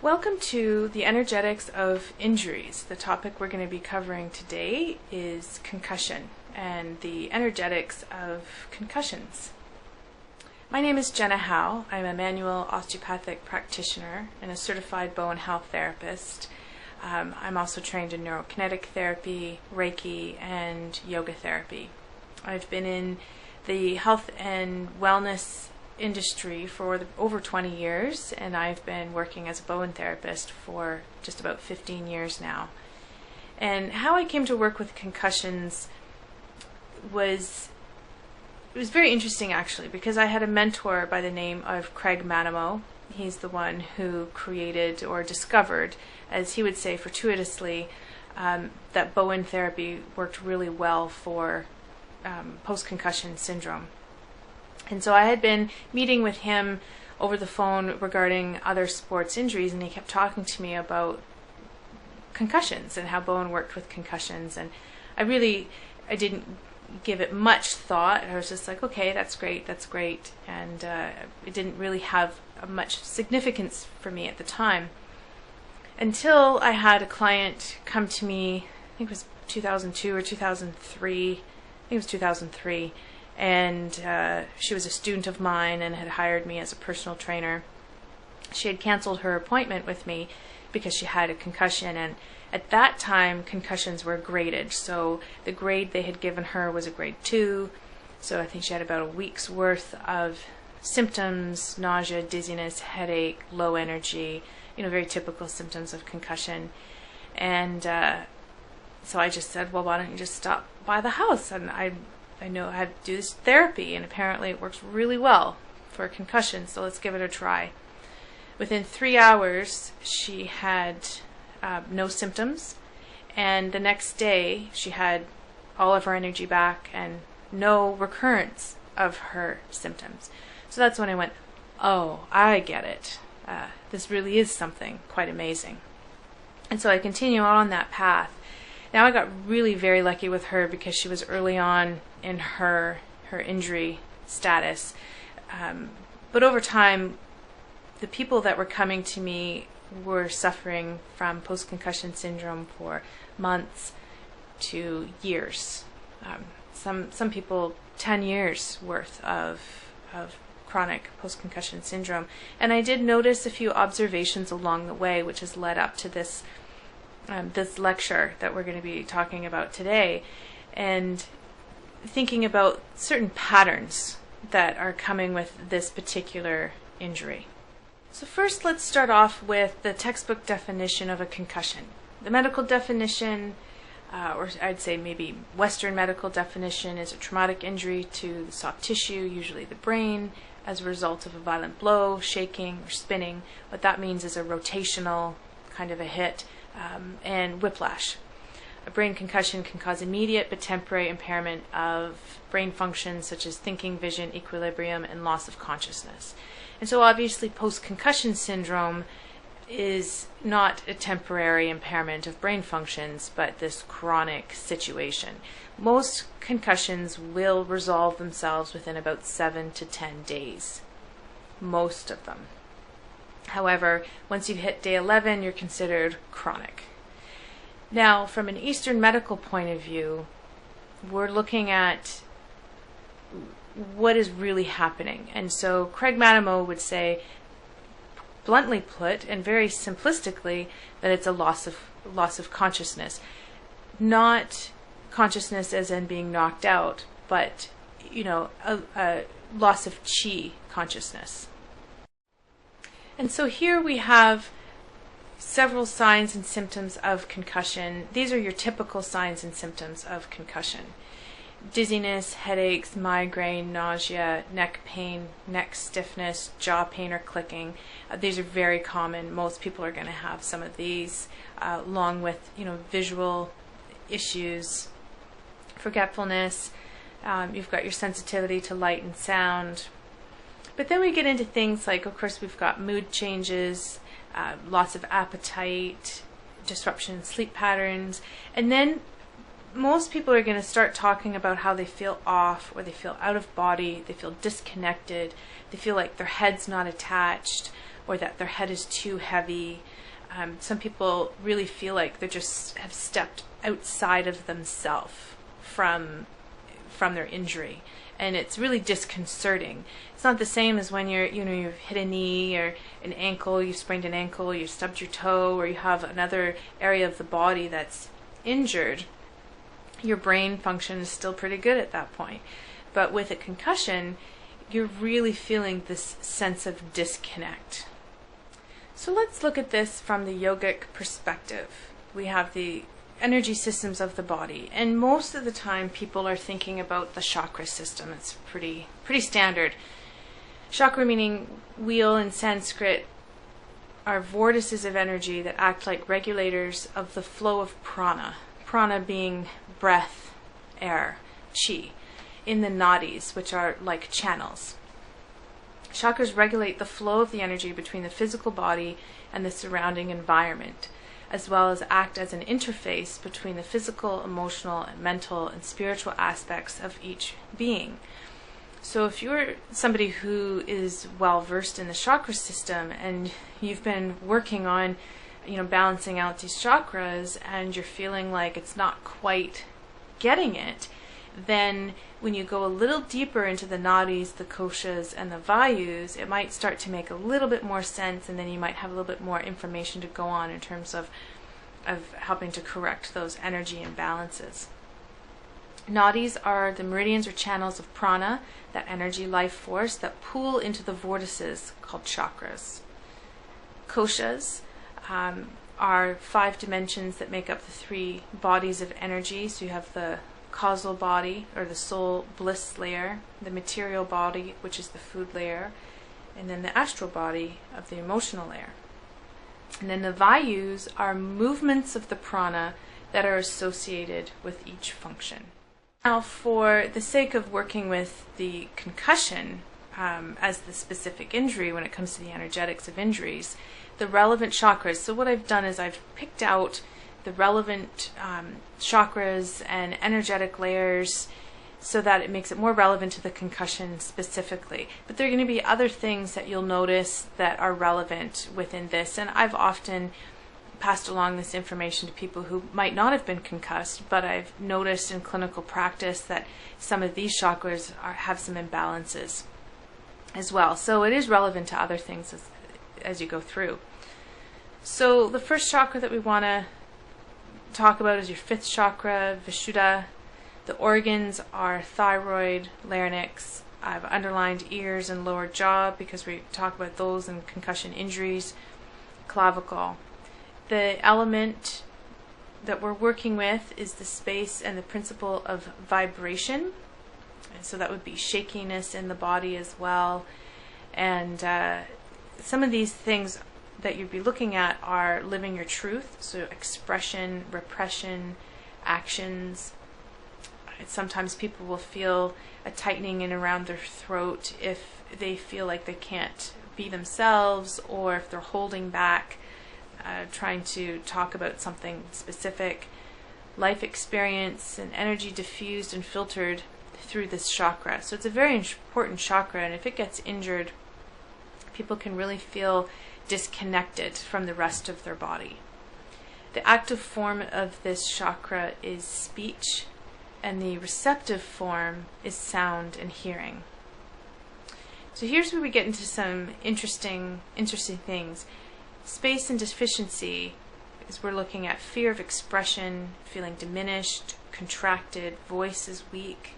Welcome to the energetics of injuries. The topic we're going to be covering today is concussion and the energetics of concussions. My name is Jenna Howe. I'm a manual osteopathic practitioner and a certified bone health therapist. I'm also trained in neurokinetic therapy, Reiki, and yoga therapy. I've been in the health and wellness industry for over 20 years, and I've been working as a bone therapist for just about 15 years now. And how I came to work with concussions was very interesting, actually, because I had a mentor by the name of Craig Manamo. He's the one who created or discovered, as he would say fortuitously, that Bowen therapy worked really well for post-concussion syndrome. And so I had been meeting with him over the phone regarding other sports injuries, and he kept talking to me about concussions and how Bowen worked with concussions. And I didn't give it much thought. I was just like, okay, that's great. And it didn't really have much significance for me at the time. Until I had a client come to me, I think it was 2002 or 2003, I think it was 2003, and she was a student of mine and had hired me as a personal trainer. She had canceled her appointment with me because she had a concussion, and at that time concussions were graded. So the grade they had given her was a grade 2, so I think she had about a week's worth of symptoms: nausea, dizziness, headache, low energy, very typical symptoms of concussion. And so I just said, well, why don't you just stop by the house? And I know how to do this therapy, and apparently it works really well for a concussion, so let's give it a try. Within 3 hours, she had no symptoms, and the next day she had all of her energy back and no recurrence of her symptoms. So that's when I went, oh, I get it. This really is something quite amazing. And so I continue on that path. Now I got really very lucky with her because she was early on in her injury status. But over time, the people that were coming to me were suffering from post-concussion syndrome for months to years. Some people 10 years worth of chronic post-concussion syndrome. And I did notice a few observations along the way, which has led up to this lecture that we're going to be talking about today, and thinking about certain patterns that are coming with this particular injury. So first, let's start off with the textbook definition of a concussion. The medical definition, or I'd say maybe Western medical definition, is a traumatic injury to the soft tissue, usually the brain, as a result of a violent blow, shaking, or spinning. What that means is a rotational kind of a hit, and whiplash. A brain concussion can cause immediate but temporary impairment of brain functions such as thinking, vision, equilibrium, and loss of consciousness. And so obviously post-concussion syndrome is not a temporary impairment of brain functions, but this chronic situation. Most concussions will resolve themselves within about 7 to 10 days. Most of them. However, once you hit day 11, you're considered chronic. Now, from an Eastern medical point of view, we're looking at what is really happening. And so Craig Manamo would say, bluntly put and very simplistically, that it's a loss of consciousness. Not consciousness as in being knocked out, but a loss of chi consciousness. And so here we have several signs and symptoms of concussion. These are your typical signs and symptoms of concussion: dizziness, headaches, migraine, nausea, neck pain, neck stiffness, jaw pain or clicking. These are very common. Most people are going to have some of these, along with visual issues, forgetfulness. You've got your sensitivity to light and sound. But then we get into things like, of course, we've got mood changes, loss of appetite, disruption in sleep patterns, and then most people are going to start talking about how they feel off, or they feel out of body, they feel disconnected, they feel like their head's not attached, or that their head is too heavy. Some people really feel like they just have stepped outside of themselves from their injury, and it's really disconcerting. It's not the same as when you've hit a knee or an ankle, you've sprained an ankle, you've stubbed your toe, or you have another area of the body that's injured. Your brain function is still pretty good at that point. But with a concussion, you're really feeling this sense of disconnect. So let's look at this from the yogic perspective. We have the energy systems of the body, and most of the time people are thinking about the chakra system. It's pretty standard. Chakra, meaning wheel in Sanskrit, are vortices of energy that act like regulators of the flow of prana. Prana being breath, air, chi, in the nadis, which are like channels. Chakras regulate the flow of the energy between the physical body and the surrounding environment, as well as act as an interface between the physical, emotional, and mental and spiritual aspects of each being. So if you're somebody who is well versed in the chakra system and you've been working on balancing out these chakras, and you're feeling like it's not quite getting it, then when you go a little deeper into the nadis, the koshas, and the vayus, it might start to make a little bit more sense, and then you might have a little bit more information to go on in terms of helping to correct those energy imbalances. Nadis are the meridians or channels of prana, that energy life force that pool into the vortices called chakras. Koshas are 5 dimensions that make up the 3 bodies of energy. So you have the causal body, or the soul bliss layer, the material body, which is the food layer, and then the astral body of the emotional layer. And then the vayus are movements of the prana that are associated with each function. Now, for the sake of working with the concussion as the specific injury when it comes to the energetics of injuries, the relevant chakras. So what I've done is I've picked out the relevant chakras and energetic layers so that it makes it more relevant to the concussion specifically. But there are going to be other things that you'll notice that are relevant within this, and I've often passed along this information to people who might not have been concussed, but I've noticed in clinical practice that some of these chakras have some imbalances as well. So it is relevant to other things as you go through. So the first chakra that we want to talk about is your 5th chakra, Vishuddha. The organs are thyroid, larynx. I've underlined ears and lower jaw because we talk about those in concussion injuries, clavicle. The element that we're working with is the space and the principle of vibration. And so that would be shakiness in the body as well. And some of these things that you'd be looking at are living your truth, so expression, repression, actions. Sometimes people will feel a tightening in around their throat if they feel like they can't be themselves, or if they're holding back, trying to talk about something specific. Life experience and energy diffused and filtered through this chakra. So it's a very important chakra, and if it gets injured, people can really feel disconnected from the rest of their body. The active form of this chakra is speech, and the receptive form is sound and hearing. So here's where we get into some interesting things. Space and deficiency is we're looking at fear of expression, feeling diminished, contracted, voice is weak,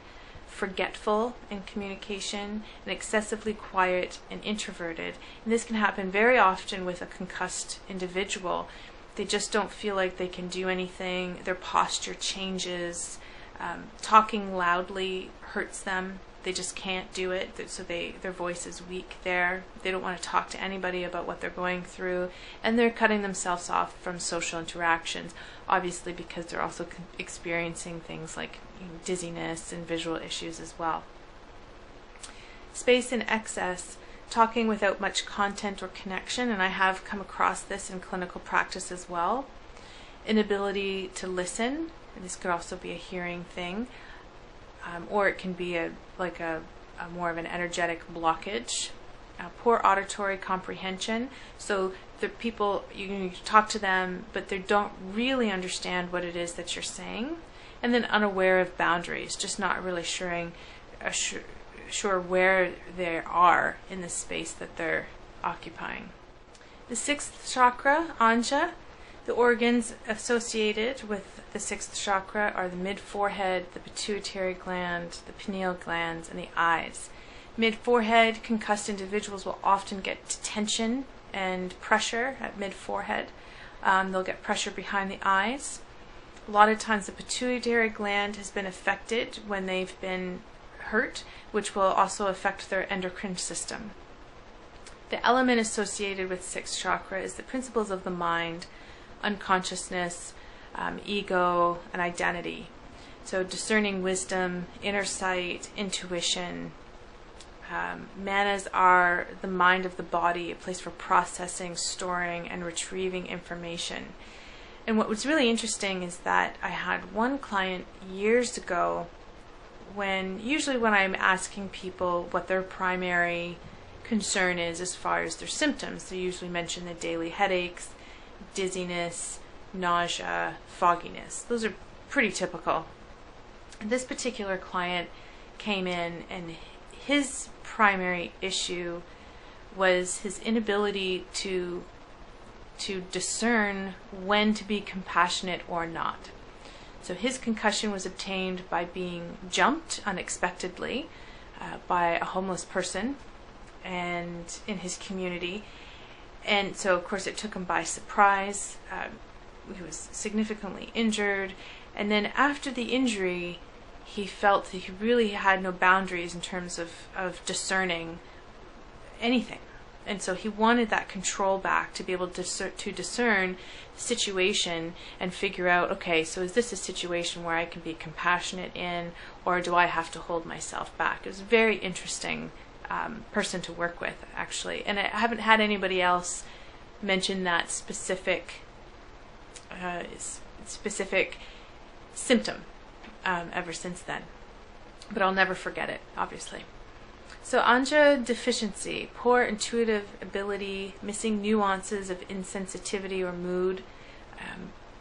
forgetful in communication, and excessively quiet and introverted. And this can happen very often with a concussed individual. They just don't feel like they can do anything. Their posture changes. Talking loudly hurts them. They just can't do it, so their voice is weak there. They don't want to talk to anybody about what they're going through, and they're cutting themselves off from social interactions, obviously because they're also experiencing things like dizziness and visual issues as well. Space in excess, talking without much content or connection, and I have come across this in clinical practice as well. Inability to listen, and this could also be a hearing thing. Or it can be a more of an energetic blockage. poor auditory comprehension. So the people, you can talk to them, but they don't really understand what it is that you're saying. And then unaware of boundaries, just not really sure where they are in the space that they're occupying. The sixth chakra, Anja, the organs associated with the sixth chakra are the mid-forehead, the pituitary gland, the pineal glands, and the eyes. Mid-forehead, concussed individuals will often get tension and pressure at mid-forehead. They'll get pressure behind the eyes. A lot of times the pituitary gland has been affected when they've been hurt, which will also affect their endocrine system. The element associated with sixth chakra is the principles of the mind, unconsciousness, ego, and identity. So discerning wisdom, inner sight, intuition. Manas are the mind of the body, a place for processing, storing, and retrieving information. And what was really interesting is that I had one client years ago usually when I'm asking people what their primary concern is as far as their symptoms, they usually mention the daily headaches, dizziness, nausea, fogginess. Those are pretty typical. And this particular client came in and his primary issue was his inability to discern when to be compassionate or not. So his concussion was obtained by being jumped unexpectedly by a homeless person and in his community. And so, of course, it took him by surprise. He was significantly injured. And then after the injury, he felt that he really had no boundaries in terms of discerning anything. And so he wanted that control back to be able to discern the situation and figure out, okay, so is this a situation where I can be compassionate in, or do I have to hold myself back? It was a very interesting person to work with, actually. And I haven't had anybody else mention that specific symptom ever since then. But I'll never forget it, obviously. So Anja deficiency, poor intuitive ability, missing nuances of insensitivity or mood,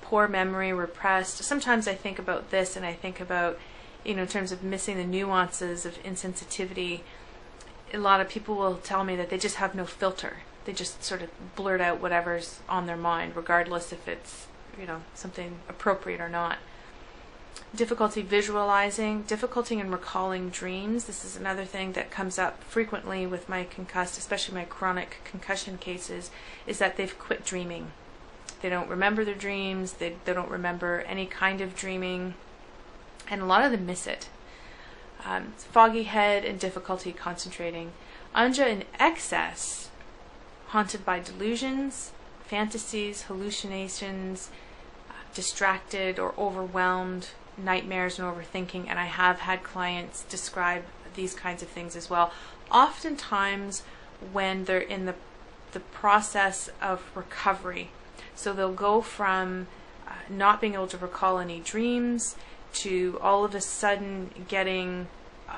poor memory, repressed. Sometimes I think about this and I think about, in terms of missing the nuances of insensitivity. A lot of people will tell me that they just have no filter. They just sort of blurt out whatever's on their mind, regardless if it's, something appropriate or not. Difficulty visualizing, difficulty in recalling dreams. This is another thing that comes up frequently with my concussed, especially my chronic concussion cases, is that they've quit dreaming. They don't remember their dreams, they don't remember any kind of dreaming, and a lot of them miss it. Foggy head and difficulty concentrating. Anja in excess, haunted by delusions, fantasies, hallucinations, distracted or overwhelmed, nightmares and overthinking, and I have had clients describe these kinds of things as well. Oftentimes when they're in the process of recovery. So they'll go from not being able to recall any dreams to all of a sudden getting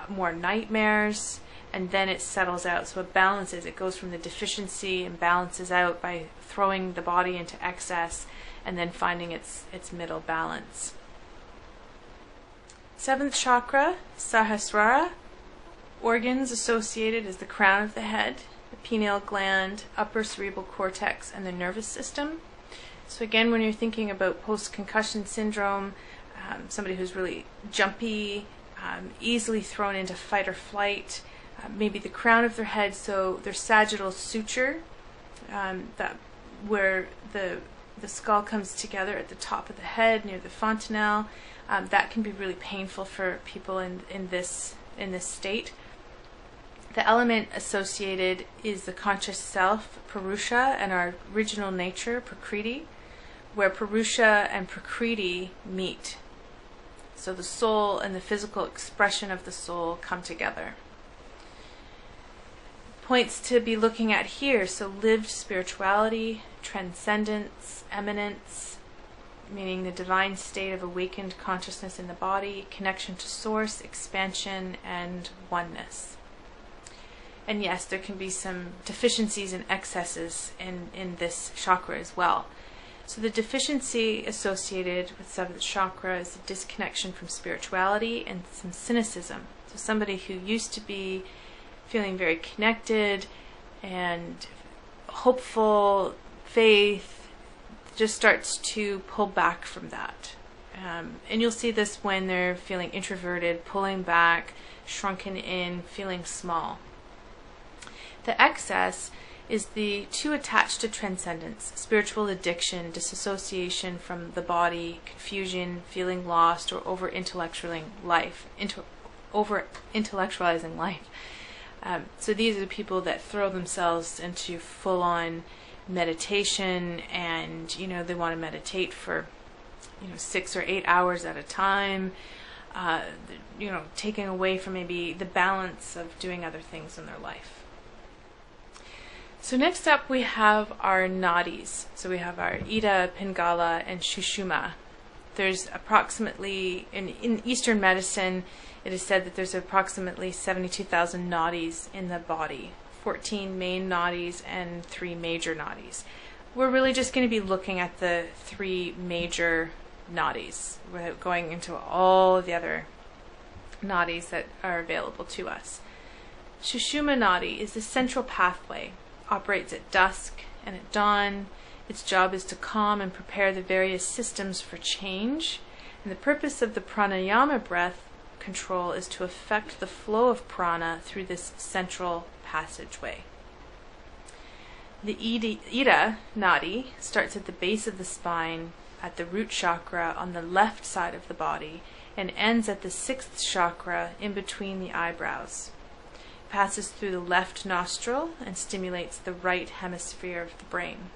more nightmares, and then it settles out. So it balances. It goes from the deficiency and balances out by throwing the body into excess and then finding its middle balance. Seventh chakra, Sahasrara, organs associated is the crown of the head, the pineal gland, upper cerebral cortex, and the nervous system. So again, when you're thinking about post-concussion syndrome, somebody who's really jumpy, easily thrown into fight or flight, maybe the crown of their head, so their sagittal suture, that where the skull comes together at the top of the head near the fontanelle, that can be really painful for people in this state. The element associated is the conscious self, Purusha, and our original nature, Prakriti, where Purusha and Prakriti meet. So the soul and the physical expression of the soul come together. Points to be looking at here, so lived spirituality, transcendence, eminence, meaning the divine state of awakened consciousness in the body, connection to source, expansion, and oneness. And yes, there can be some deficiencies and excesses in this chakra as well. So the deficiency associated with 7th chakra is a disconnection from spirituality and some cynicism. So somebody who used to be feeling very connected and hopeful, faith, just starts to pull back from that. And you'll see this when they're feeling introverted, pulling back, shrunken in, feeling small. The excess is the too attached to transcendence, spiritual addiction, disassociation from the body, confusion, feeling lost, or over-intellectualizing life. So these are the people that throw themselves into full-on meditation, and they want to meditate for 6 or 8 hours at a time, taking away from maybe the balance of doing other things in their life. So next up we have our nadis. So we have our Ida, Pingala, and Sushumna. There's approximately, in Eastern medicine, it is said that there's approximately 72,000 nadis in the body, 14 main nadis and 3 major nadis. We're really just going to be looking at the 3 major nadis without going into all of the other nadis that are available to us. Sushumna nadi is the central pathway, operates at dusk and at dawn. Its job is to calm and prepare the various systems for change. And the purpose of the pranayama breath control is to affect the flow of prana through this central passageway. The Ida nadi starts at the base of the spine, at the root chakra on the left side of the body, and ends at the 6th chakra in between the eyebrows. Passes through the left nostril and stimulates the right hemisphere of the brain.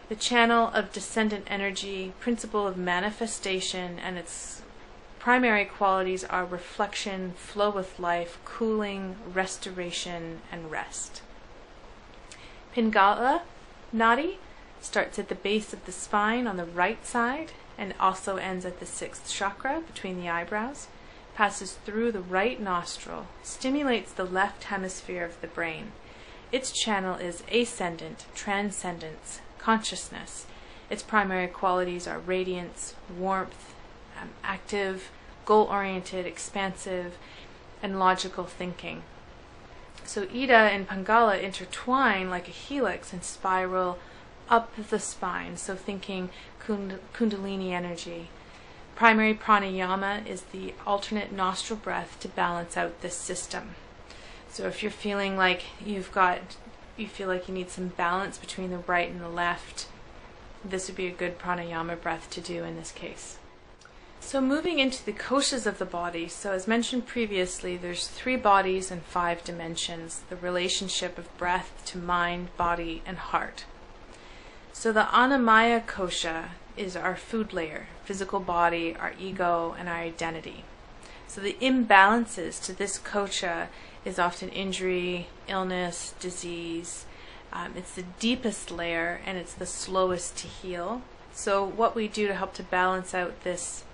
The channel of descendant energy, principle of manifestation, and its primary qualities are reflection, flow with life, cooling, restoration, and rest. Pingala nadi starts at the base of the spine on the right side and also ends at the 6th chakra between the eyebrows. Passes through the right nostril, stimulates the left hemisphere of the brain. Its channel is ascendant, transcendence, consciousness. Its primary qualities are radiance, warmth, active, goal-oriented, expansive, and logical thinking. So Ida and Pingala intertwine like a helix and spiral up the spine, so thinking kundalini energy. Primary pranayama is the alternate nostril breath to balance out this system. So if you're feeling like you feel like you need some balance between the right and the left, this would be a good pranayama breath to do in this case. So moving into the koshas of the body, so as mentioned previously, there's 3 bodies and 5 dimensions, the relationship of breath to mind, body, and heart. So the Annamaya kosha is our food layer, physical body, our ego, and our identity. So the imbalances to this kosha is often injury, illness, disease. It's the deepest layer and it's the slowest to heal. So what we do to help to balance out this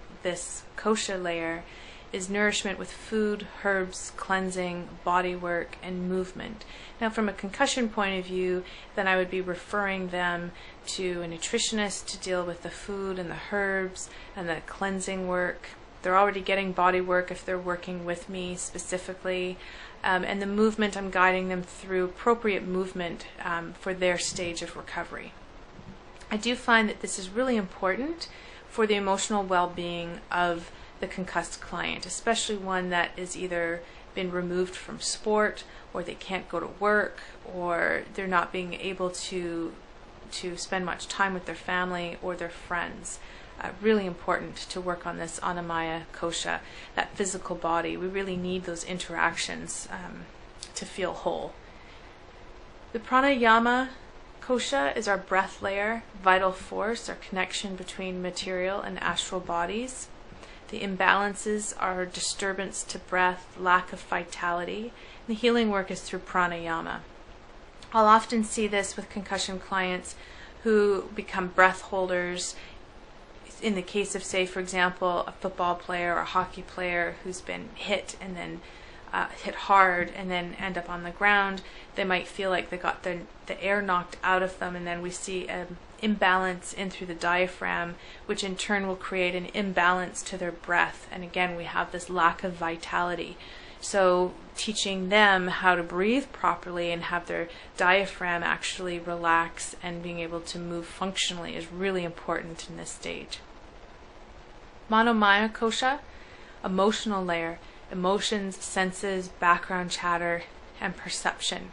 kosha layer is nourishment with food, herbs, cleansing, body work, and movement. Now from a concussion point of view, then I would be referring them to a nutritionist to deal with the food and the herbs and the cleansing work. They're already getting body work if they're working with me specifically. And the movement, I'm guiding them through appropriate movement for their stage of recovery. I do find that this is really important for the emotional well-being of the concussed client, especially one that is either been removed from sport, or they can't go to work, or they're not being able to spend much time with their family or their friends. Really important to work on this Annamaya kosha, that physical body. We really need those interactions to feel whole. The pranayama kosha is our breath layer, vital force, our connection between material and astral bodies. The imbalances are disturbance to breath, lack of vitality. The healing work is through pranayama. I'll often see this with concussion clients who become breath holders. In the case of, say, for example, a football player or a hockey player who's been hit and then hit hard and then end up on the ground. They might feel like they got the air knocked out of them, and then we see an imbalance in through the diaphragm, which in turn will create an imbalance to their breath. And again, we have this lack of vitality. So teaching them how to breathe properly and have their diaphragm actually relax and being able to move functionally is really important in this stage. Manomaya kosha, emotional layer, emotions, senses, background chatter, and perception.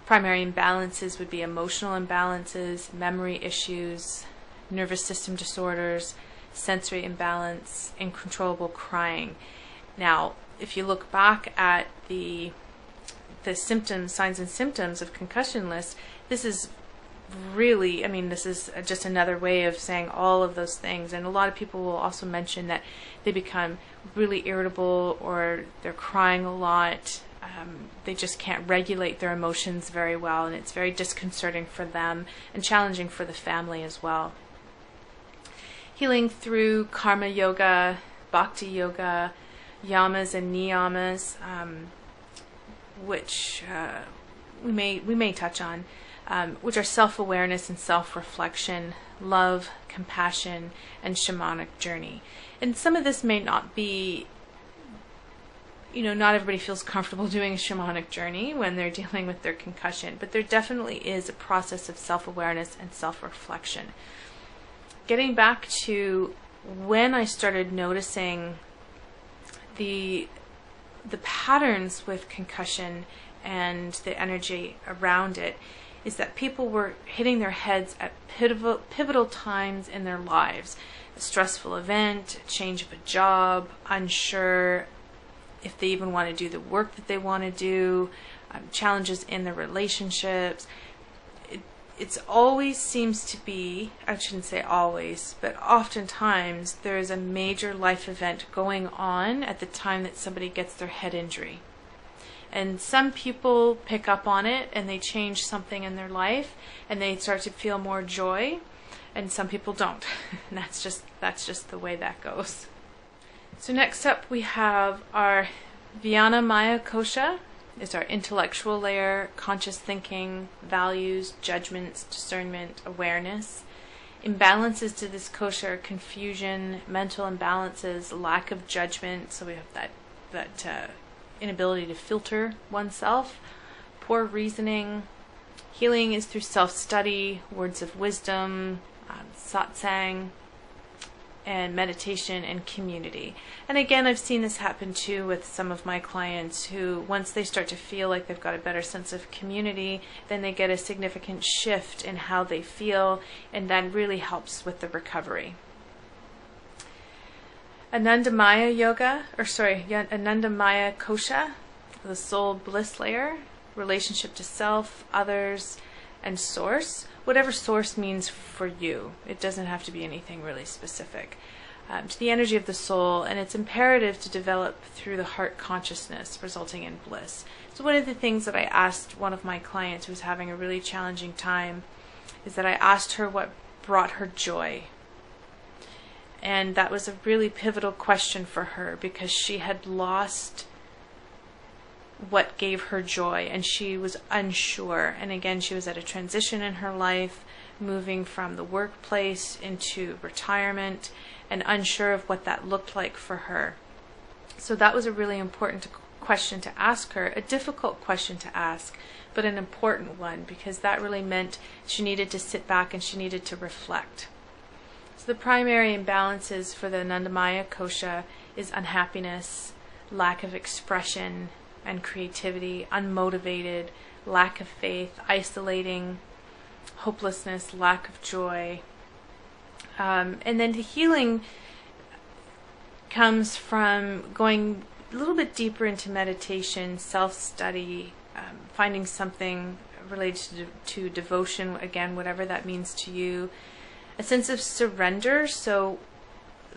Primary imbalances would be emotional imbalances, memory issues, nervous system disorders, sensory imbalance, uncontrollable crying. Now, if you look back at the symptoms, signs and symptoms of concussion list, this is really, this is just another way of saying all of those things. And a lot of people will also mention that they become really irritable, or they're crying a lot. They just can't regulate their emotions very well, and it's very disconcerting for them and challenging for the family as well. Healing through karma yoga, bhakti yoga, yamas and niyamas, which we may touch on, which are self-awareness and self-reflection, love, compassion, and shamanic journey. And some of this may not be, not everybody feels comfortable doing a shamanic journey when they're dealing with their concussion, but there definitely is a process of self-awareness and self-reflection. Getting back to when I started noticing the patterns with concussion and the energy around it, is that people were hitting their heads at pivotal times in their lives. A stressful event, a change of a job, unsure if they even want to do the work that they want to do, challenges in their relationships. It's always seems to be, I shouldn't say always, but oftentimes there is a major life event going on at the time that somebody gets their head injury. And some people pick up on it and they change something in their life and they start to feel more joy, and some people don't. And that's just the way that goes. So next up we have our Vijnana kosha. Is our intellectual layer, conscious thinking, values, judgments, discernment, awareness. Imbalances to this kosha are confusion, mental imbalances, lack of judgment. So we have that inability to filter oneself, poor reasoning. Healing is through self-study, words of wisdom, satsang, and meditation and community. And again, I've seen this happen too with some of my clients who, once they start to feel like they've got a better sense of community, then they get a significant shift in how they feel, and that really helps with the recovery. Anandamaya kosha, the soul bliss layer, relationship to self, others, and source. Whatever source means for you. It doesn't have to be anything really specific. To the energy of the soul, and it's imperative to develop through the heart consciousness, resulting in bliss. So one of the things that I asked one of my clients who was having a really challenging time is that I asked her what brought her joy. And that was a really pivotal question for her, because she had lost what gave her joy, and she was unsure. And again, she was at a transition in her life, moving from the workplace into retirement, and unsure of what that looked like for her. So that was a really important question to ask her, a difficult question to ask, but an important one, because that really meant she needed to sit back and she needed to reflect. So the primary imbalances for the Anandamaya kosha is unhappiness, lack of expression and creativity, unmotivated, lack of faith, isolating, hopelessness, lack of joy. And then the healing comes from going a little bit deeper into meditation, self-study, finding something related to devotion, again, whatever that means to you. A sense of surrender. So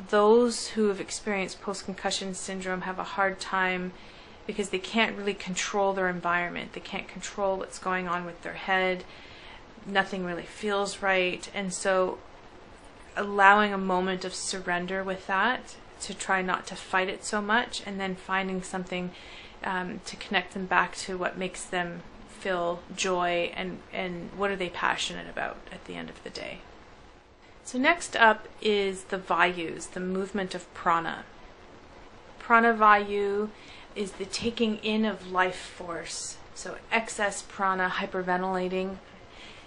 those who have experienced post-concussion syndrome have a hard time because they can't really control their environment. They can't control what's going on with their head. Nothing really feels right. And so allowing a moment of surrender with that, to try not to fight it so much, and then finding something to connect them back to what makes them feel joy and what are they passionate about at the end of the day. So next up is the vayus, the movement of prana. Prana vayu is the taking in of life force. So excess prana, hyperventilating,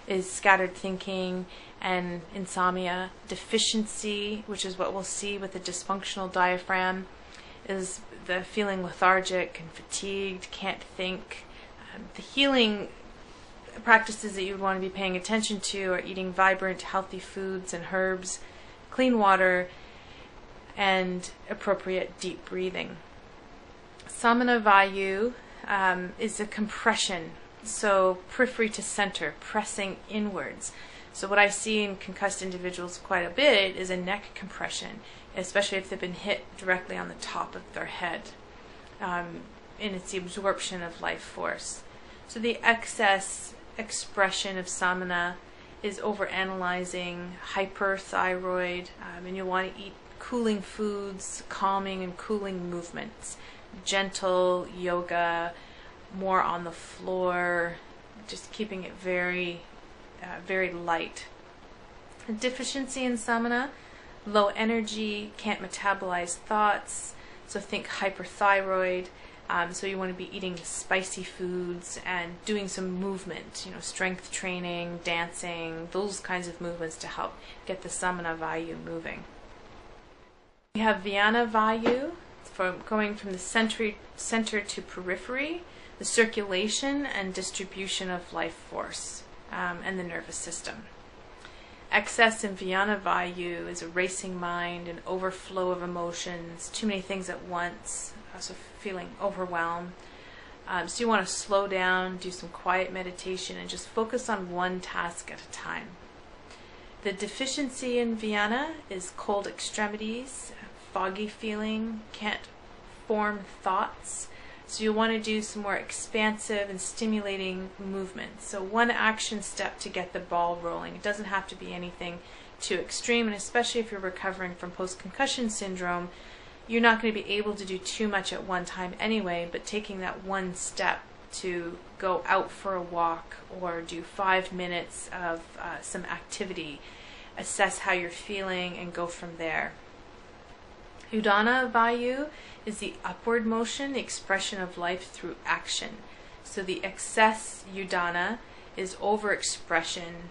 is scattered thinking and insomnia. Deficiency, which is what we'll see with the dysfunctional diaphragm, is the feeling lethargic and fatigued, can't think. The healing practices that you would want to be paying attention to are eating vibrant, healthy foods and herbs, clean water, and appropriate deep breathing. Samana vayu is a compression, so periphery to center, pressing inwards. So what I see in concussed individuals quite a bit is a neck compression, especially if they've been hit directly on the top of their head. And it's the absorption of life force. So the excess expression of samana is overanalyzing, hyperthyroid, and you'll want to eat cooling foods, calming and cooling movements, gentle yoga, more on the floor, just keeping it very, very light. A deficiency in samana, low energy, can't metabolize thoughts, so think hyperthyroid. So you want to be eating spicy foods and doing some movement, strength training, dancing, those kinds of movements to help get the samana vayu moving. We have vyana vayu, going from the center to periphery, the circulation and distribution of life force and the nervous system. Excess in vyana vayu is a racing mind, an overflow of emotions, too many things at once, also feeling overwhelmed. So you want to slow down, do some quiet meditation, and just focus on one task at a time. The deficiency in vyana is cold extremities, foggy feeling, can't form thoughts. So you want to do some more expansive and stimulating movements. So one action step to get the ball rolling. It doesn't have to be anything too extreme, and especially if you're recovering from post-concussion syndrome, you're not going to be able to do too much at one time anyway, but taking that one step to go out for a walk or do 5 minutes of some activity, assess how you're feeling, and go from there. Udana vayu is the upward motion, the expression of life through action. So the excess udana is overexpression.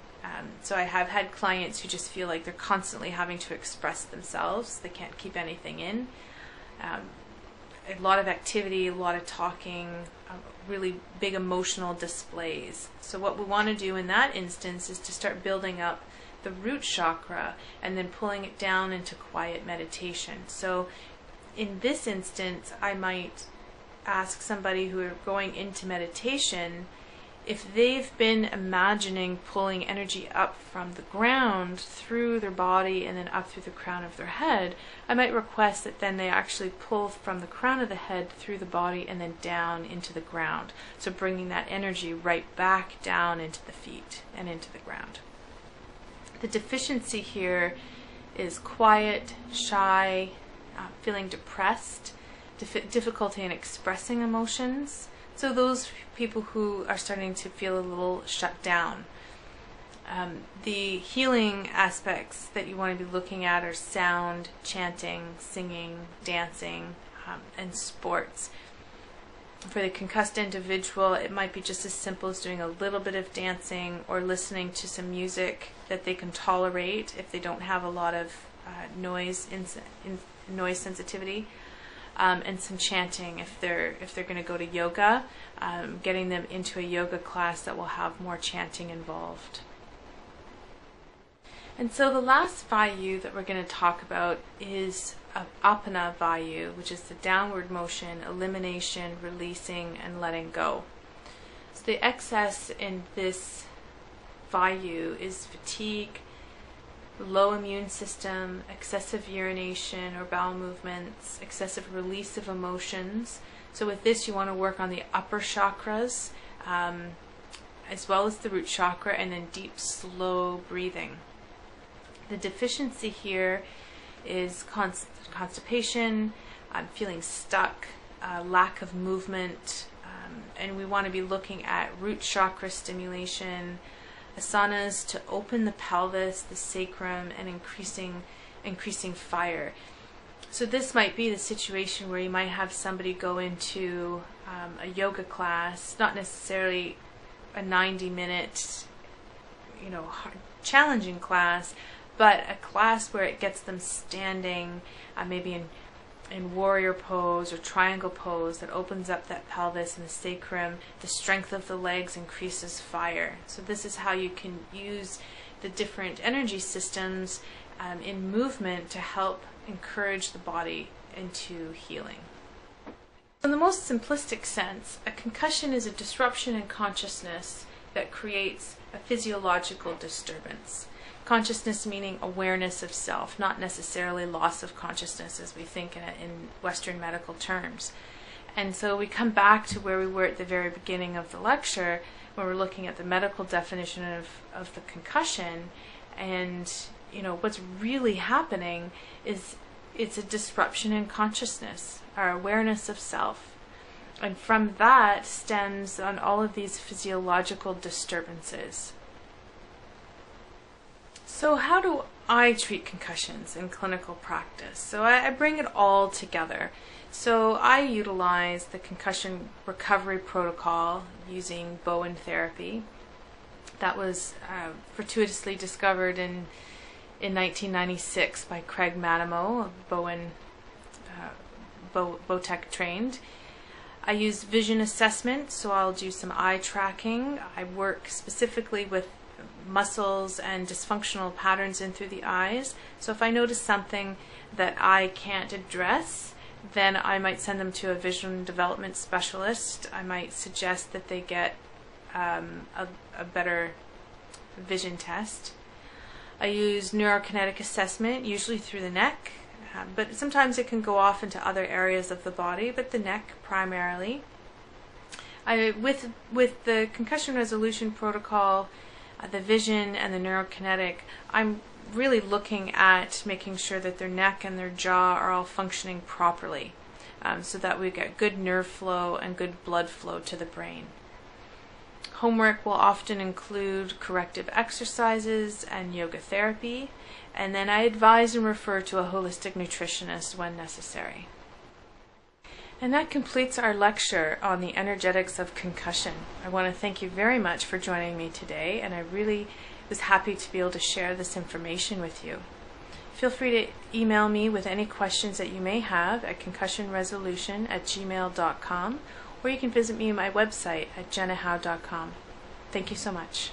So I have had clients who just feel like they're constantly having to express themselves. They can't keep anything in. A lot of activity, a lot of talking, really big emotional displays. So what we want to do in that instance is to start building up the root chakra and then pulling it down into quiet meditation. So in this instance, I might ask somebody who are going into meditation, if they've been imagining pulling energy up from the ground through their body and then up through the crown of their head, I might request that then they actually pull from the crown of the head through the body and then down into the ground. So bringing that energy right back down into the feet and into the ground. The deficiency here is quiet, shy, feeling depressed, difficulty in expressing emotions. So those people who are starting to feel a little shut down. The healing aspects that you want to be looking at are sound, chanting, singing, dancing, and sports. For the concussed individual, it might be just as simple as doing a little bit of dancing or listening to some music that they can tolerate if they don't have a lot of noise sensitivity, and some chanting if they're going to go to yoga, getting them into a yoga class that will have more chanting involved. And so the last vayu that we're going to talk about is apana vayu, which is the downward motion, elimination, releasing, and letting go. So the excess in this vayu is fatigue, low immune system, excessive urination or bowel movements, excessive release of emotions. So with this, you want to work on the upper chakras, as well as the root chakra, and then deep, slow breathing. The deficiency here is constipation, feeling stuck, lack of movement, and we want to be looking at root chakra stimulation, asanas to open the pelvis, the sacrum, and increasing fire. So this might be the situation where you might have somebody go into a yoga class, not necessarily a 90-minute, challenging class, but a class where it gets them standing, maybe in warrior pose or triangle pose, that opens up that pelvis and the sacrum. The strength of the legs increases fire. So this is how you can use the different energy systems in movement to help encourage the body into healing. In the most simplistic sense, a concussion is a disruption in consciousness that creates a physiological disturbance. Consciousness meaning awareness of self, not necessarily loss of consciousness as we think in Western medical terms. And so we come back to where we were at the very beginning of the lecture, when we're looking at the medical definition of the concussion. And what's really happening is it's a disruption in consciousness, our awareness of self. And from that stems on all of these physiological disturbances. So how do I treat concussions in clinical practice? So I bring it all together. So I utilize the concussion recovery protocol using Bowen therapy. That was fortuitously discovered in 1996 by Craig Manamo, Bowen, Bowtech trained. I use vision assessment, so I'll do some eye tracking. I work specifically with muscles and dysfunctional patterns in through the eyes. So if I notice something that I can't address, then I might send them to a vision development specialist. I might suggest that they get a better vision test. I use neurokinetic assessment, usually through the neck, but sometimes it can go off into other areas of the body, but the neck primarily. With the concussion resolution protocol, the vision and the neurokinetic, I'm really looking at making sure that their neck and their jaw are all functioning properly, so that we get good nerve flow and good blood flow to the brain. Homework will often include corrective exercises and yoga therapy, and then I advise and refer to a holistic nutritionist when necessary. And that completes our lecture on the energetics of concussion. I want to thank you very much for joining me today, and I really was happy to be able to share this information with you. Feel free to email me with any questions that you may have at concussionresolution@gmail.com, or you can visit me at my website at jennahowe.com. Thank you so much.